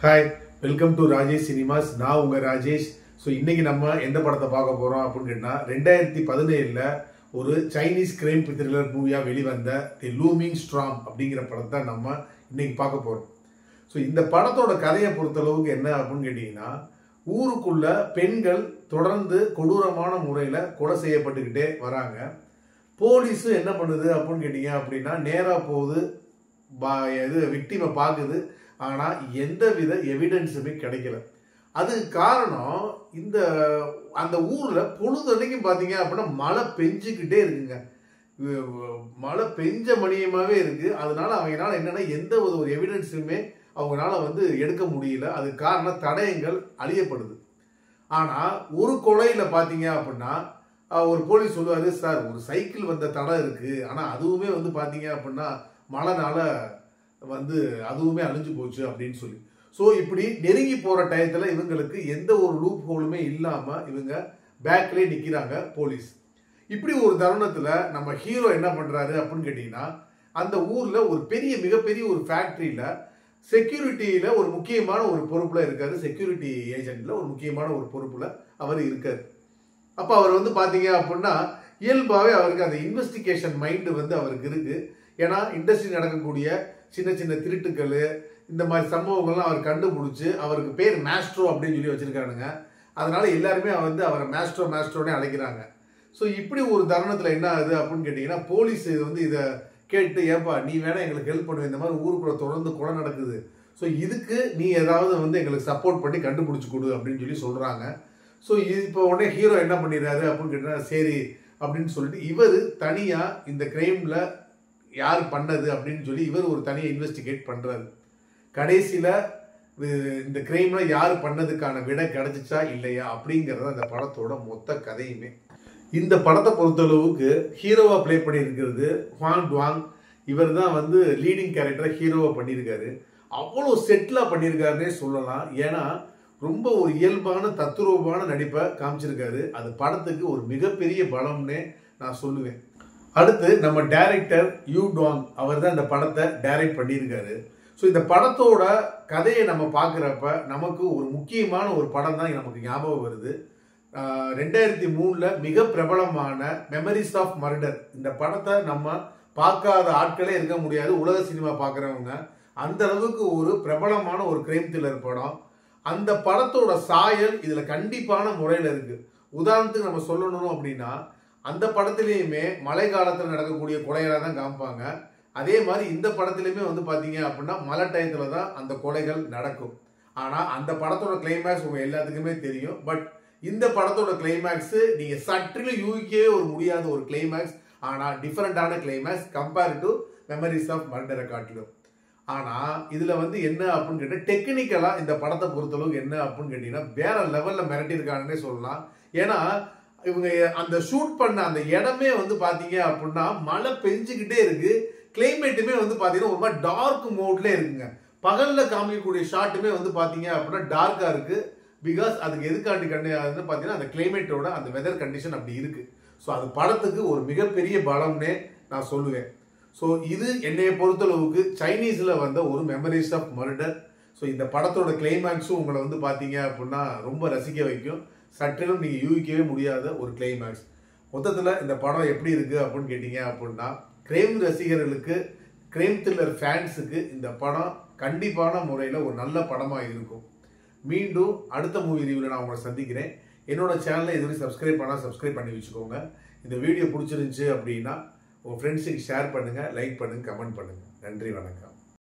Hi, welcome to Rajesh cinemas. நான் உங்க Rajesh. So இன்னைக்கு நம்ம எந்த படத்தை பார்க்க போறோம் அப்படின்னு கேட்டா 2017ல் ஒரு சைனீஸ் கிரைம் த்ரில்லர் மூவியா வெளிவந்த தி லூமிங் ஸ்ட்ராம் அப்படிங்கிற படத்தை நம்ம இன்னைக்கு பார்க்க போறோம். ஸோ இந்த படத்தோட கதையை பொறுத்தளவுக்கு என்ன அப்படின்னு கேட்டீங்கன்னா, ஊருக்குள்ள பெண்கள் தொடர்ந்து கொடூரமான முறையில் கொலை செய்யப்பட்டுக்கிட்டே வராங்க. போலீஸு என்ன பண்ணுது அப்படின்னு கேட்டீங்க அப்படின்னா, நேராக போகுது, விக்டிமை பார்க்குது. ஆனால் எந்தவித எவிடன்ஸுமே கிடைக்கல. அதுக்கு காரணம் அந்த ஊரில் பொழுதன்னைக்கும் பார்த்தீங்க அப்படின்னா மழை பெஞ்சுக்கிட்டே இருக்குங்க. மழை பெஞ்ச மணியமாகவே இருக்குது. அதனால அவங்களால என்னென்னா எந்த ஒரு எவிடன்ஸுமே அவங்களால எடுக்க முடியல. அதுக்கு காரணம் தடயங்கள் அழியப்படுது. ஆனால் ஒரு கொலையில் பார்த்தீங்க அப்படின்னா ஒரு போலீஸ் சொல்லுவார், சார் ஒரு சைக்கிள் வந்த தடம் இருக்குது, ஆனால் அதுவுமே பார்த்தீங்க அப்படின்னா மழைனால அதுவுமே அழிஞ்சு போச்சு அப்படின்னு சொல்லி. ஸோ இப்படி நெருங்கி போகிற டயத்தில் இவங்களுக்கு எந்த ஒரு லூப் ஹோலுமே இல்லாமல் இவங்க பேக்லேயே நிற்கிறாங்க போலீஸ். இப்படி ஒரு தருணத்தில் நம்ம ஹீரோ என்ன பண்ணுறாரு அப்படின்னு கேட்டிங்கன்னா, அந்த ஊரில் ஒரு மிகப்பெரிய ஒரு ஃபேக்ட்ரியில் செக்யூரிட்டியில் ஒரு முக்கியமான ஒரு பொறுப்பில் இருக்காரு. செக்யூரிட்டி ஏஜென்ட்டில் ஒரு முக்கியமான ஒரு பொறுப்பில் அவர் இருக்கார். அப்போ அவர் பார்த்தீங்க அப்படின்னா இயல்பாகவே அவருக்கு அந்த இன்வெஸ்டிகேஷன் மைண்டு அவருக்கு இருக்குது. ஏன்னா இண்டஸ்ட்ரி நடக்கக்கூடிய சின்ன சின்ன திருட்டுக்கள் இந்த மாதிரி சம்பவங்கள்லாம் அவர் கண்டுபிடிச்சி, அவருக்கு பேர் மேஸ்ட்ரோ அப்படின்னு சொல்லி வச்சிருக்கானுங்க. அதனால எல்லாருமே அவரை மேஸ்ட்ரோனே அழைக்கிறாங்க. ஸோ இப்படி ஒரு தருணத்தில் என்ன ஆகுது அப்படின்னு கேட்டிங்கன்னா, போலீஸ் இதை கேட்டு, ஏப்பா நீ வேணா எங்களுக்கு ஹெல்ப் பண்ணுவேன், இந்த மாதிரி ஊருக்குள்ள தொடர்ந்து கொலை நடக்குது, ஸோ இதுக்கு நீ ஏதாவது எங்களுக்கு சப்போர்ட் பண்ணி கண்டுபிடிச்சி கொடு அப்படின்னு சொல்லி சொல்கிறாங்க. ஸோ இப்போ உடனே ஹீரோ என்ன பண்ணிடுறாரு அப்படின்னு கேட்டால், சரி அப்படின்னு சொல்லிட்டு இவர் தனியாக இந்த கிரைமில் யார் பண்ணது அப்படின்னு சொல்லி இவர் ஒரு தனியாக இன்வெஸ்டிகேட் பண்ணுறாரு. கடைசியில் இந்த கிரைமில் யார் பண்ணதுக்கான விடை கிடைச்சிச்சா இல்லையா அப்படிங்கிறது அந்த படத்தோட மொத்த கதையுமே. இந்த படத்தை பொறுத்தளவுக்கு ஹீரோவாக ப்ளே பண்ணியிருக்கிறது ஹுவான் டுவாங். இவர் தான் லீடிங் கேரக்டரை ஹீரோவாக பண்ணியிருக்காரு. அவ்வளோ செட்டிலாக பண்ணியிருக்காருன்னே சொல்லலாம். ஏன்னா ரொம்ப ஒரு இயல்பான தத்துரூபமான நடிப்பை காமிச்சிருக்காரு. அது படத்துக்கு ஒரு மிகப்பெரிய பலம்னே நான் சொல்லுவேன். அடுத்து நம்ம டைரக்டர் யூ டுவாங், அவர் தான் இந்த படத்தை டைரக்ட் பண்ணியிருக்காரு. ஸோ இந்த படத்தோட கதையை நம்ம பார்க்குறப்ப நமக்கு ஒரு முக்கியமான ஒரு படம் தான் நமக்கு ஞாபகம் வருது. 2003ல் மிக பிரபலமான மெமரிஸ் ஆஃப் மர்டர். இந்த படத்தை நம்ம பார்க்காத ஆட்களே இருக்க முடியாது. உலக சினிமா பார்க்குறவங்க அந்த அளவுக்கு ஒரு பிரபலமான ஒரு கிரைம் த்ரில்லர் படம். அந்த படத்தோட சாயல் இதில் கண்டிப்பான முறையில் இருக்குது. உதாரணத்துக்கு நம்ம சொல்லணும் அப்படின்னா, அந்த படத்துலேயுமே மழை காலத்தில் நடக்கக்கூடிய கொலைகளாக தான் காமிப்பாங்க. அதே மாதிரி இந்த படத்துலையுமே பார்த்தீங்க அப்படின்னா மழை டயத்தில் தான் அந்த கொலைகள் நடக்கும். ஆனால் அந்த படத்தோட கிளைமேக்ஸ் உங்கள் எல்லாத்துக்குமே தெரியும். பட் இந்த படத்தோட கிளைமேக்ஸு நீங்கள் சற்றிலும் யூகிக்கவே முடியாத ஒரு கிளைமேக்ஸ். ஆனால் டிஃப்ரெண்டான climax compare to memories of மர்டரை காட்டிலும். ஆனால் இதில் என்ன அப்படின்னு கேட்டால், டெக்னிக்கலாக இந்த படத்தை பொறுத்தளவுக்கு என்ன அப்படின்னு கேட்டிங்கன்னா வேற லெவலில் மிரட்டியிருக்காங்கன்னே சொல்லலாம். ஏன்னா இவங்க அந்த ஷூட் பண்ண அந்த இடமே பார்த்தீங்க அப்படின்னா மழை பெஞ்சுக்கிட்டே இருக்கு. கிளைமேட்டுமே பார்த்தீங்கன்னா ஒரு மாதிரி டார்க் மோட்ல இருக்குங்க. பகலில் காமிக்கக்கூடிய ஷாட்டுமே பார்த்தீங்க அப்படின்னா டார்க்காக இருக்கு. பிகாஸ் அதுக்கு எதுக்காண்டி பார்த்தீங்கன்னா அந்த கிளைமேட்டோட அந்த வெதர் கண்டிஷன் அப்படி இருக்கு. ஸோ அது படத்துக்கு ஒரு மிகப்பெரிய பலம்னே நான் சொல்லுவேன். ஸோ இது என்னைய பொறுத்தளவுக்கு சைனீஸில் வந்த ஒரு மெமரிஸ் ஆஃப் மர்டர். ஸோ இந்த படத்தோட கிளைமேக்ஸும் உங்களை பார்த்தீங்க அப்படின்னா ரொம்ப ரசிக்க வைக்கும். சற்றிலும் நீங்கள் யூகிக்கவே முடியாத ஒரு கிளைமேக்ஸ். மொத்தத்தில் இந்த படம் எப்படி இருக்குது அப்படின்னு கேட்டிங்க அப்படின்னா, கிரைம் ரசிகர்களுக்கு, கிரைம் த்ரில்லர் ஃபேன்ஸுக்கு இந்த படம் கண்டிப்பான முறையில் ஒரு நல்ல படமாக இருக்கும். மீண்டும் அடுத்த மூவி ரிவ்யூவில் நான் உங்களை சந்திக்கிறேன். என்னோட சேனலை இதுவரை சப்ஸ்கிரைப் பண்ணி வச்சுக்கோங்க. இந்த வீடியோ பிடிச்சிருந்துச்சு அப்படின்னா உங்கள் ஃப்ரெண்ட்ஸுக்கு ஷேர் பண்ணுங்கள், லைக் பண்ணுங்கள், கமெண்ட் பண்ணுங்கள். நன்றி, வணக்கம்.